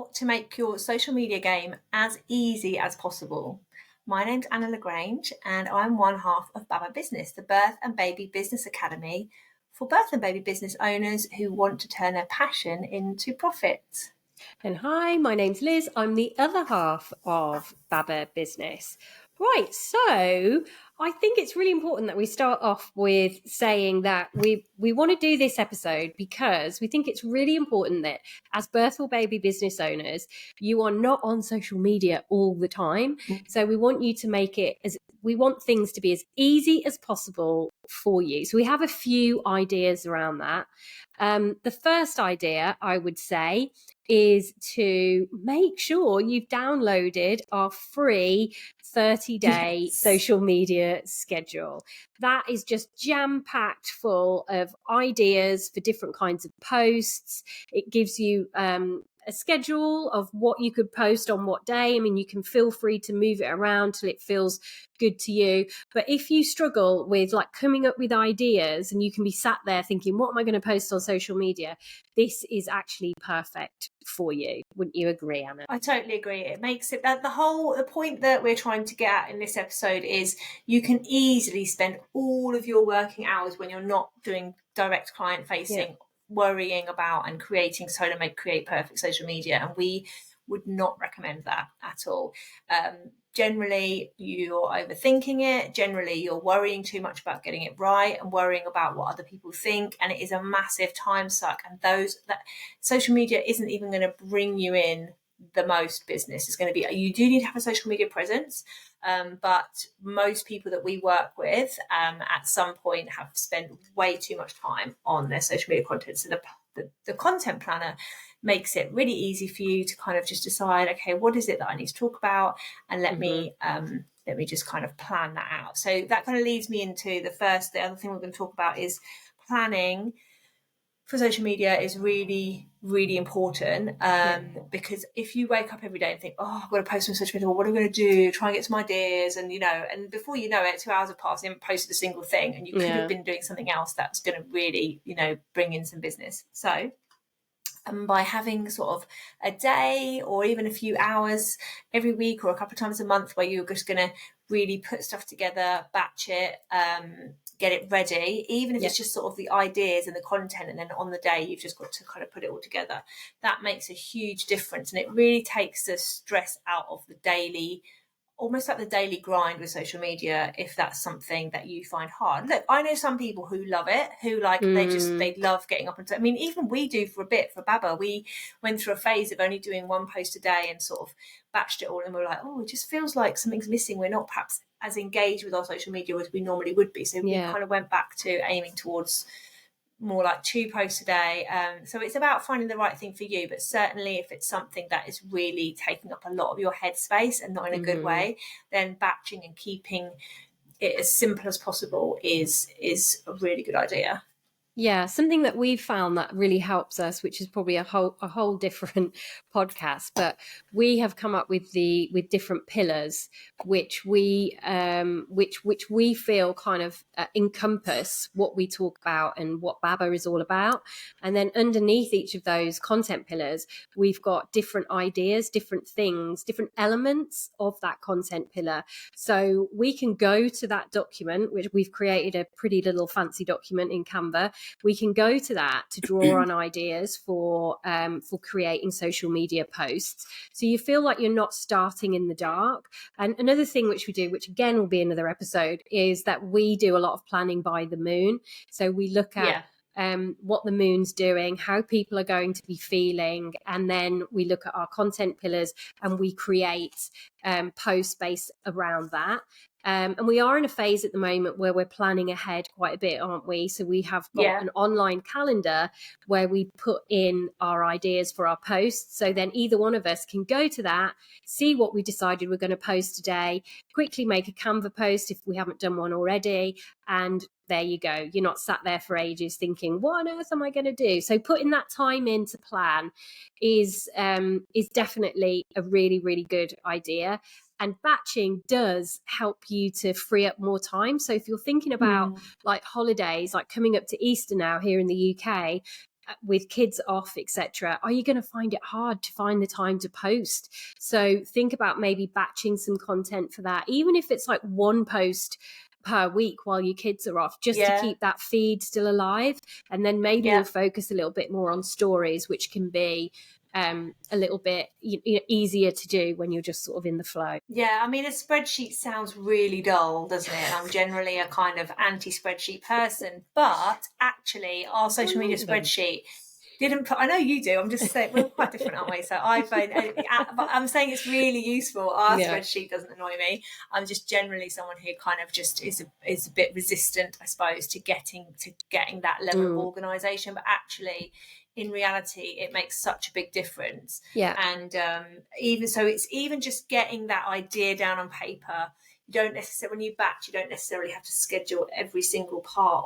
how to make your social media game as easy as possible. My name's Anna LaGrange and I'm one half of Baba Business, the Birth and Baby Business Academy for birth and baby business owners who want to turn their passion into profit. And hi, my name's Liz. I'm the other half of Baba Business. Right, so I think it's really important that we start off with saying that we want to do this episode because we think it's really important that as birth or baby business owners, you are not on social media all the time. So we want you to make it we want things to be as easy as possible for you. So we have a few ideas around that. The first idea I would say is to make sure you've downloaded our free 30-day social media schedule. That is just jam-packed full of ideas for different kinds of posts. It gives you a schedule of what you could post on what day. I mean, you can feel free to move it around till it feels good to you. But if you struggle with like coming up with ideas and you can be sat there thinking, what am I going to post on social media? This is actually perfect for you. Wouldn't you agree, Anna? I totally agree. It makes it that the point that we're trying to get at in this episode is you can easily spend all of your working hours when you're not doing direct client facing, worrying about and creating solo made create perfect social media. And we would not recommend that at all. Generally, you're overthinking it. Generally, you're worrying too much about getting it right and worrying about what other people think. And it is a massive time suck. And that social media isn't even going to bring you in the most business. It's going to be, you do need to have a social media presence. But most people that we work with at some point have spent way too much time on their social media content. So the content planner makes it really easy for you to kind of just decide, okay, what is it that I need to talk about? And let me just kind of plan that out. So that kind of leads me into the other thing we're going to talk about is planning for social media is really, really important because if you wake up every day and think, oh, I've got to post on social media, what am I going to do? Try and get some ideas. And, and before you know it, 2 hours have passed, you haven't posted a single thing and you could have been doing something else that's going to really, bring in some business. So by having sort of a day or even a few hours every week or a couple of times a month where you're just going to really put stuff together, batch it, get it ready, even if it's just sort of the ideas and the content, and then on the day you've just got to kind of put it all together. That makes a huge difference, and it really takes the stress out of the daily, almost like the daily grind with social media, if that's something that you find hard. Look, I know some people who love it, who like they love getting up and I mean, even we do for Baba. We went through a phase of only doing one post a day and sort of batched it all, and we're like, oh, it just feels like something's missing. We're not perhaps as engaged with our social media as we normally would be. So we kind of went back to aiming towards more like 2 posts a day. So it's about finding the right thing for you, but certainly if it's something that is really taking up a lot of your headspace and not in a good way, then batching and keeping it as simple as possible is a really good idea. Yeah, something that we've found that really helps us, which is probably a whole different podcast, but we have come up with different pillars which we feel kind of encompass what we talk about and what Baba is all about. And then underneath each of those content pillars, we've got different ideas, different things, different elements of that content pillar. So we can go to that document, which we've created a pretty little fancy document in Canva. We can go to that to draw on ideas for creating social media posts. So you feel like you're not starting in the dark. And another thing which we do, which again will be another episode, is that we do a lot of planning by the moon. So we look at what the moon's doing, how people are going to be feeling, and then we look at our content pillars and we create posts based around that. And we are in a phase at the moment where we're planning ahead quite a bit, aren't we? So we have got an online calendar where we put in our ideas for our posts. So then either one of us can go to that, see what we decided we're going to post today, quickly make a Canva post if we haven't done one already, and there you go. You're not sat there for ages thinking, what on earth am I going to do? So putting that time in to plan is definitely a really, really good idea. And batching does help you to free up more time. So if you're thinking about like holidays, like coming up to Easter now here in the UK, with kids off, etc., are you going to find it hard to find the time to post? So think about maybe batching some content for that, even if it's like one post per week while your kids are off, just to keep that feed still alive. And then maybe you'll focus a little bit more on stories, which can be a little bit easier to do when you're just sort of in the flow. Yeah, I mean, a spreadsheet sounds really dull, doesn't it? I'm generally a kind of anti-spreadsheet person, but actually our social media spreadsheet didn't put, I know you do, I'm just saying, we're quite different, aren't we? So I'm saying it's really useful. Our spreadsheet doesn't annoy me. I'm just generally someone who kind of just is a bit resistant, I suppose, to getting that level of organisation, but actually in reality it makes such a big difference. And even so, it's even just getting that idea down on paper. You don't necessarily, when you batch, you don't necessarily have to schedule every single part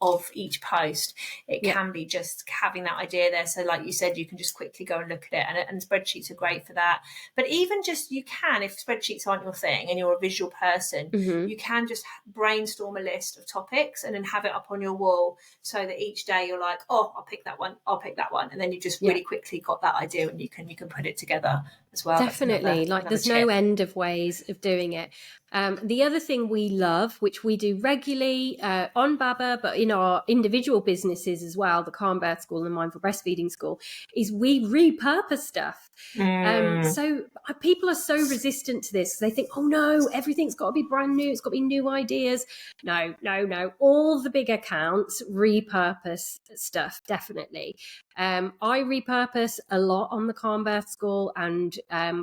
of each post. It can be just having that idea there, so like you said, you can just quickly go and look at it, and spreadsheets are great for that. But even just, you can, if spreadsheets aren't your thing and you're a visual person, you can just brainstorm a list of topics and then have it up on your wall, so that each day you're like, oh, I'll pick that one, and then you just really quickly got that idea and you can put it together as well. Definitely. There's no end of ways of doing it. The other thing we love, which we do regularly on Baba, but in our individual businesses as well, the Calm Birth School and the Mindful Breastfeeding School, is we repurpose stuff. So people are so resistant to this. They think, oh no, everything's got to be brand new. It's got to be new ideas. No. All the big accounts repurpose stuff, definitely. I repurpose a lot on the Calm Birth School, and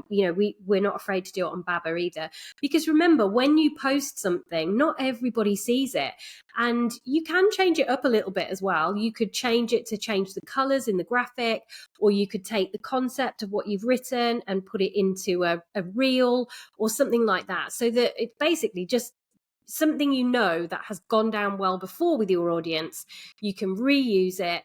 we're not afraid to do it on Baba either, because remember, when you post something, not everybody sees it, and you can change it up a little bit as well. You could change it to change the colors in the graphic, or you could take the concept of what you've written and put it into a reel or something like that, so that it's basically just something that has gone down well before with your audience. You can reuse it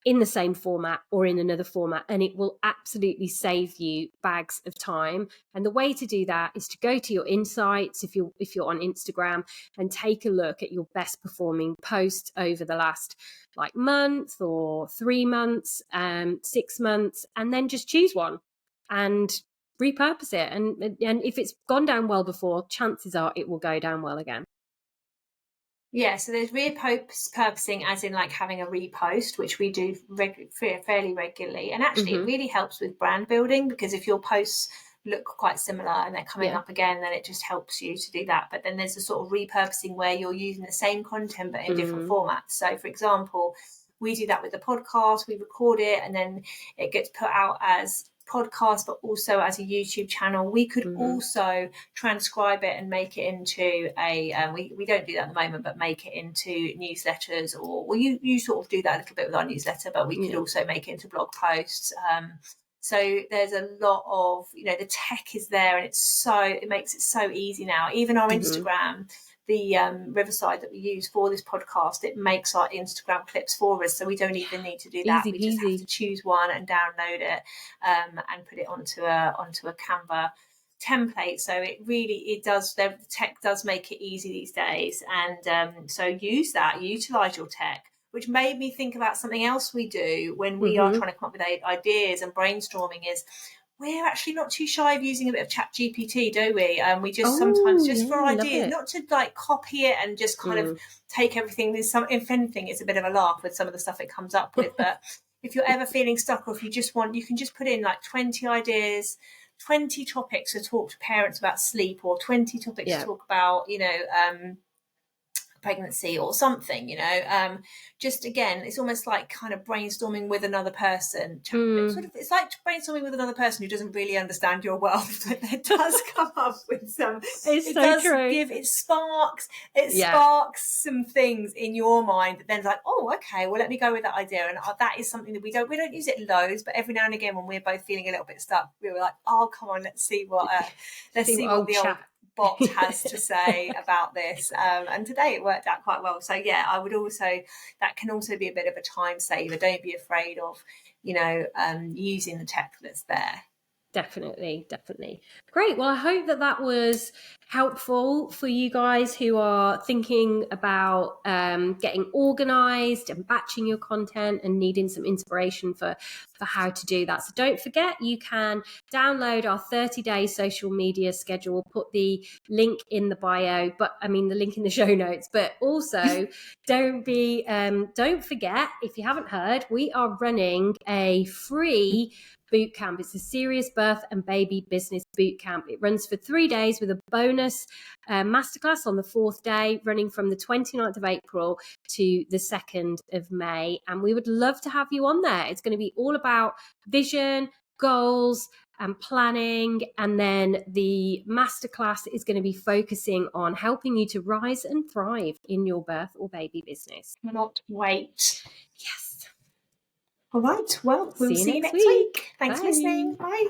in the same format or in another format, and it will absolutely save you bags of time. And the way to do that is to go to your insights, if you're on Instagram, and take a look at your best performing posts over the last month or 3 months, 6 months, and then just choose one and repurpose it. And if it's gone down well before, chances are it will go down well again. Yeah, so there's repurposing, as in having a repost, which we do fairly regularly. And actually it really helps with brand building, because if your posts look quite similar and they're coming up again, then it just helps you to do that. But then there's a sort of repurposing where you're using the same content but in different formats. So for example, we do that with the podcast. We record it and then it gets put out as podcast, but also as a YouTube channel. We could also transcribe it and make it into a we don't do that at the moment, but make it into newsletters, or you sort of do that a little bit with our newsletter, but we could also make it into blog posts. So there's a lot of, the tech is there, and it makes it so easy now. Even our Instagram, the Riverside that we use for this podcast, it makes our Instagram clips for us, so we don't even need to do that. We just have to choose one and download it and put it onto a Canva template. So it does, the tech does make it easy these days, and so utilize your tech. Which made me think about something else we do when we are trying to come up with ideas and brainstorming, is we're actually not too shy of using a bit of ChatGPT, do we? We just sometimes, just for ideas, not to copy it and just kind of take everything. If anything, it's a bit of a laugh with some of the stuff it comes up with. But if you're ever feeling stuck, or if you just want, you can just put in 20 ideas, 20 topics to talk to parents about sleep, or 20 topics to talk about, pregnancy or something, just again, it's almost like kind of brainstorming with another person. It's like brainstorming with another person who doesn't really understand your world, but it does come up with some, it sparks some things in your mind that then's like, oh, okay, well, let me go with that idea. And that is something that we don't use it loads, but every now and again when we're both feeling a little bit stuck, we were like, oh, come on, let's see what the old bot has to say about this, and today it worked out quite well. So I would also, that can also be a bit of a time saver. Don't be afraid of using the tech that's there. Definitely. Great. Well, I hope that was helpful for you guys who are thinking about getting organised and batching your content and needing some inspiration for how to do that. So don't forget, you can download our 30-day social media schedule. We'll put the link in the bio, the link in the show notes. But also, don't forget, if you haven't heard, we are running a free boot camp. It's a serious birth and baby business boot camp. It runs for 3 days with a bonus masterclass on the 4th day, running from the 29th of April to the 2nd of May. And we would love to have you on there. It's going to be all about vision, goals, and planning. And then the masterclass is going to be focusing on helping you to rise and thrive in your birth or baby business. Cannot wait. Yes. All right. Well, we'll see you next week. Thanks Bye. for listening. Bye.